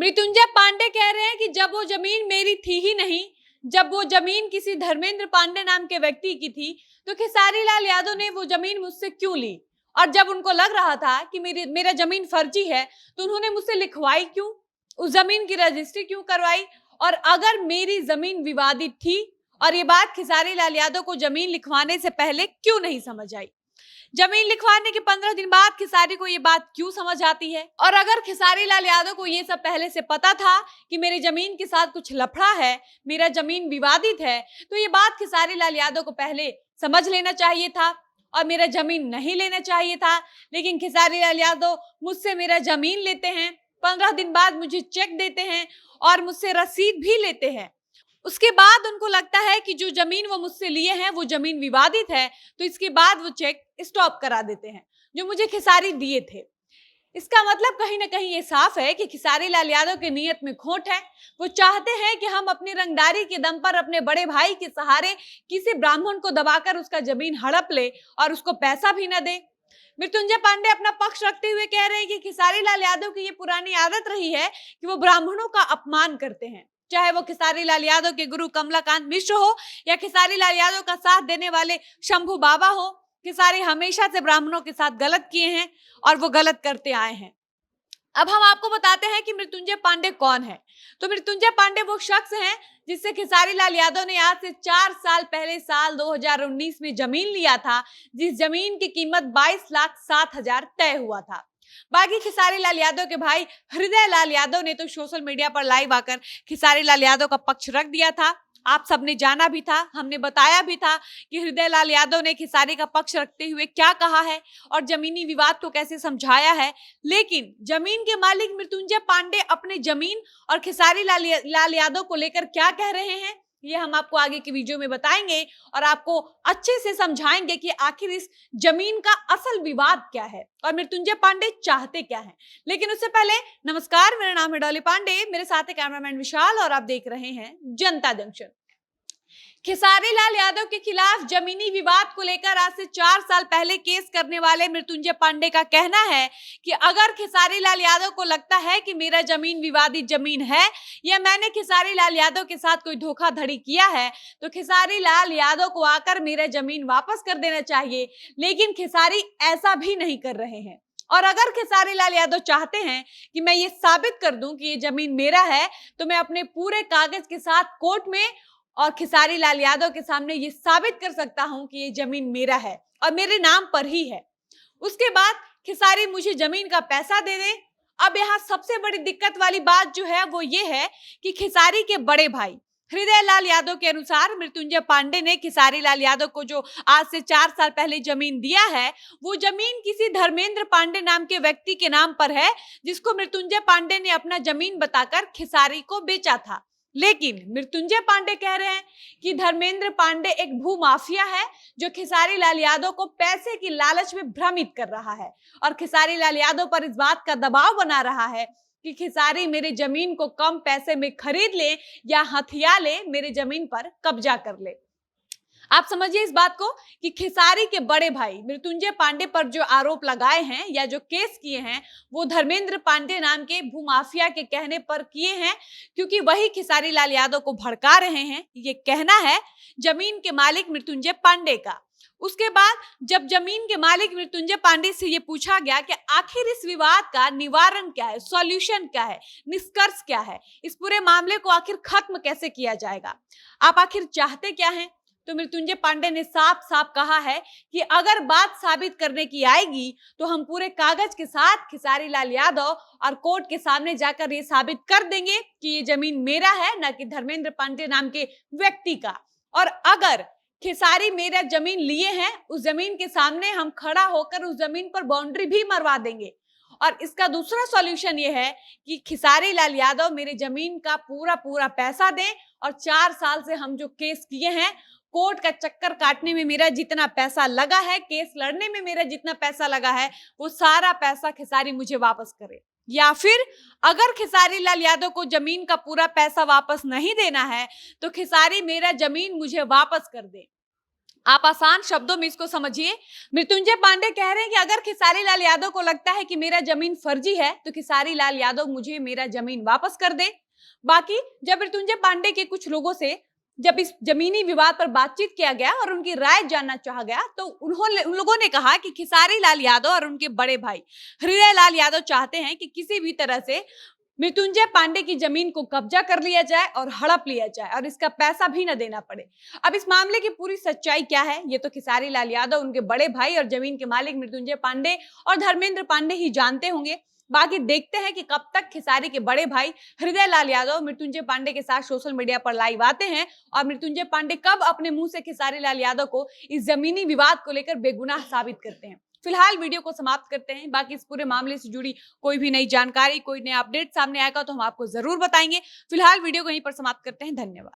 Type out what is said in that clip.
मृत्युंजय पांडे कह रहे हैं कि जब वो जमीन मेरी थी ही नहीं, जब वो जमीन किसी धर्मेंद्र पांडे नाम के व्यक्ति की थी, तो खेसारी लाल यादव ने वो जमीन मुझसे क्यों ली? और जब उनको लग रहा था कि मेरा जमीन फर्जी है, तो उन्होंने मुझसे लिखवाई क्यों? उस जमीन की रजिस्ट्री क्यों करवाई? और अगर मेरी जमीन विवादित थी और ये बात खेसारी लाल यादव को जमीन लिखवाने से पहले क्यों नहीं समझ आई? जमीन लिखवाने के 15 दिन बाद खेसारी को ये बात क्यों समझ आती है? और अगर खेसारी लाल यादव को ये सब पहले से पता था कि मेरी जमीन के साथ कुछ लफड़ा है, मेरा जमीन विवादित है, तो ये बात खेसारी लाल यादव को पहले समझ लेना चाहिए था और मेरा जमीन नहीं लेना चाहिए था। लेकिन खेसारी लाल यादव मुझसे मेरा जमीन लेते हैं, 15 दिन बाद मुझे चेक देते हैं और मुझसे रसीद भी लेते हैं। उसके बाद उनको लगता है कि जो जमीन वो मुझसे लिए हैं वो जमीन विवादित है, तो इसके बाद वो चेक स्टॉप करा देते हैं जो मुझे खेसारी दिए थे। इसका मतलब कहीं ना कहीं ये साफ है कि खेसारी लाल यादव की नीयत में खोट है। वो चाहते हैं कि हम अपनी रंगदारी के दम पर अपने बड़े भाई के सहारे किसी ब्राह्मण को दबाकर उसका जमीन हड़प ले और उसको पैसा भी न दे। मृत्युंजय पांडे अपना पक्ष रखते हुए कह रहे हैं कि खेसारी लाल यादव की ये पुरानी आदत रही है कि वो ब्राह्मणों का अपमान करते हैं, चाहे वो खेसारी लाल यादव के गुरु कमलाकांत मिश्र हो या खेसारी लाल यादव का साथ देने वाले शंभू बाबा हो। खेसारी हमेशा से ब्राह्मणों के साथ गलत किए हैं और वो गलत करते आए हैं। अब हम आपको बताते हैं कि मृत्युंजय पांडे कौन है। तो मृत्युंजय पांडे वो शख्स हैं जिससे खेसारी लाल यादव ने आज से 4 साल पहले साल 2019 में जमीन लिया था, जिस जमीन की कीमत 22,07,000 तय हुआ था। बाकी खेसारी लाल यादव के भाई हृदय लाल यादव ने तो सोशल मीडिया पर लाइव आकर खेसारी लाल यादव का पक्ष रख दिया था। आप सबने जाना भी था, हमने बताया भी था कि हृदय लाल यादव ने खेसारी का पक्ष रखते हुए क्या कहा है और जमीनी विवाद को कैसे समझाया है। लेकिन जमीन के मालिक मृत्युंजय पांडे अपने जमीन और खेसारी लाल यादव को लेकर क्या कह रहे हैं, ये हम आपको आगे की वीडियो में बताएंगे और आपको अच्छे से समझाएंगे कि आखिर इस जमीन का असल विवाद क्या है और मृत्युंजय पांडे चाहते क्या हैं। लेकिन उससे पहले नमस्कार, मेरा नाम है डॉली पांडे, मेरे साथ है कैमरामैन विशाल और आप देख रहे हैं जनता जंक्शन। खेसारी लाल यादव के खिलाफ जमीनी विवाद को लेकर आज से 4 साल पहले केस करने वाले मृत्युंजय पांडे का कहना है कि अगर खेसारी लाल यादव को लगता है कि मेरा जमीन विवादित जमीन है या मैंने खेसारी लाल यादव के साथ कोई धोखाधड़ी किया है, तो खेसारी लाल यादव को आकर मेरा जमीन वापस कर देना चाहिए। लेकिन खेसारी ऐसा भी नहीं कर रहे हैं। और अगर खेसारी लाल यादव चाहते हैं कि मैं ये साबित कर दूं कि ये जमीन मेरा है, तो मैं अपने पूरे कागज के साथ कोर्ट में और खेसारी लाल यादव के सामने ये साबित कर सकता हूं कि ये जमीन मेरा है और मेरे नाम पर ही है। उसके बाद खेसारी मुझे जमीन का पैसा दे दे। अब यहाँ सबसे बड़ी दिक्कत वाली बात जो है वो ये है कि खेसारी के बड़े भाई हृदय लाल यादव के अनुसार मृत्युंजय पांडे ने खेसारी लाल यादव को जो आज से 4 साल पहले जमीन दिया है, वो जमीन किसी धर्मेंद्र पांडे नाम के व्यक्ति के नाम पर है, जिसको मृत्युंजय पांडे ने अपना जमीन बताकर खेसारी को बेचा था। लेकिन मृत्युंजय पांडे कह रहे हैं कि धर्मेंद्र पांडे एक भू माफिया है जो खेसारी लाल यादव को पैसे की लालच में भ्रमित कर रहा है और खेसारी लाल यादव पर इस बात का दबाव बना रहा है कि खेसारी मेरे जमीन को कम पैसे में खरीद ले या हथिया ले, मेरे जमीन पर कब्जा कर ले। आप समझिए इस बात को कि खेसारी के बड़े भाई मृत्युंजय पांडे पर जो आरोप लगाए हैं या जो केस किए हैं, वो धर्मेंद्र पांडे नाम के भूमाफिया के कहने पर किए हैं, क्योंकि वही खेसारी लाल यादव को भड़का रहे हैं। ये कहना है जमीन के मालिक मृत्युंजय पांडे का। उसके बाद जब जमीन के मालिक मृत्युंजय पांडे से ये पूछा गया कि आखिर इस विवाद का निवारण क्या है, सॉल्यूशन क्या है, निष्कर्ष क्या है, इस पूरे मामले को आखिर खत्म कैसे किया जाएगा, आप आखिर चाहते क्या हैं, तो मृत्युंजय पांडे ने साफ साफ कहा है कि अगर बात साबित करने की आएगी तो हम पूरे कागज के साथ खेसारी लाल यादव और कोर्ट के सामने जाकर ये साबित कर देंगे कि ये जमीन मेरा है, न कि धर्मेंद्र पांडे नाम के व्यक्ति का। और अगर खेसारी मेरा जमीन लिए हैं, उस जमीन के सामने हम खड़ा होकर उस जमीन पर बाउंड्री भी मरवा देंगे। और इसका दूसरा सॉल्यूशन ये है कि खेसारी लाल यादव मेरे जमीन का पूरा पैसा दें और 4 साल से हम जो केस किए हैं, कोर्ट का चक्कर काटने में मेरा जितना पैसा लगा है, केस लड़ने में मेरा जितना पैसा लगा है, वो सारा पैसा खेसारी मुझे वापस करे। या फिर अगर खेसारी लाल यादव को जमीन का पूरा पैसा वापस नहीं देना है, तो खेसारी मेरा जमीन मुझे वापस कर दे। आप आसान शब्दों में इसको समझिए। मृत्युंजय पांडे कह रहे हैं कि अगर खेसारी लाल यादव को लगता है कि मेरा जमीन फर्जी है तो खेसारी लाल यादव मुझे मेरा जमीन वापस कर दे। बाकी जब मृत्युंजय पांडे के कुछ लोगों से जब इस जमीनी विवाद पर बातचीत किया गया और उनकी राय जानना चाहा गया तो उन लोगों ने कहा कि खेसारी लाल यादव और उनके बड़े भाई हृदय लाल यादव चाहते हैं कि किसी भी तरह से मृत्युंजय पांडे की जमीन को कब्जा कर लिया जाए और हड़प लिया जाए और इसका पैसा भी न देना पड़े। अब इस मामले की पूरी सच्चाई क्या है ये तो खेसारी लाल यादव, उनके बड़े भाई और जमीन के मालिक मृत्युंजय पांडे और धर्मेंद्र पांडे ही जानते होंगे। बाकी देखते हैं कि कब तक खेसारी के बड़े भाई हृदय लाल यादव मृत्युंजय पांडे के साथ सोशल मीडिया पर लाइव आते हैं और मृत्युंजय पांडे कब अपने मुंह से खेसारी लाल यादव को इस जमीनी विवाद को लेकर बेगुनाह साबित करते हैं। फिलहाल वीडियो को समाप्त करते हैं। बाकी इस पूरे मामले से जुड़ी कोई भी नई जानकारी, कोई नया अपडेट सामने आएगा तो हम आपको जरूर बताएंगे। फिलहाल वीडियो को यहीं पर समाप्त करते हैं। धन्यवाद।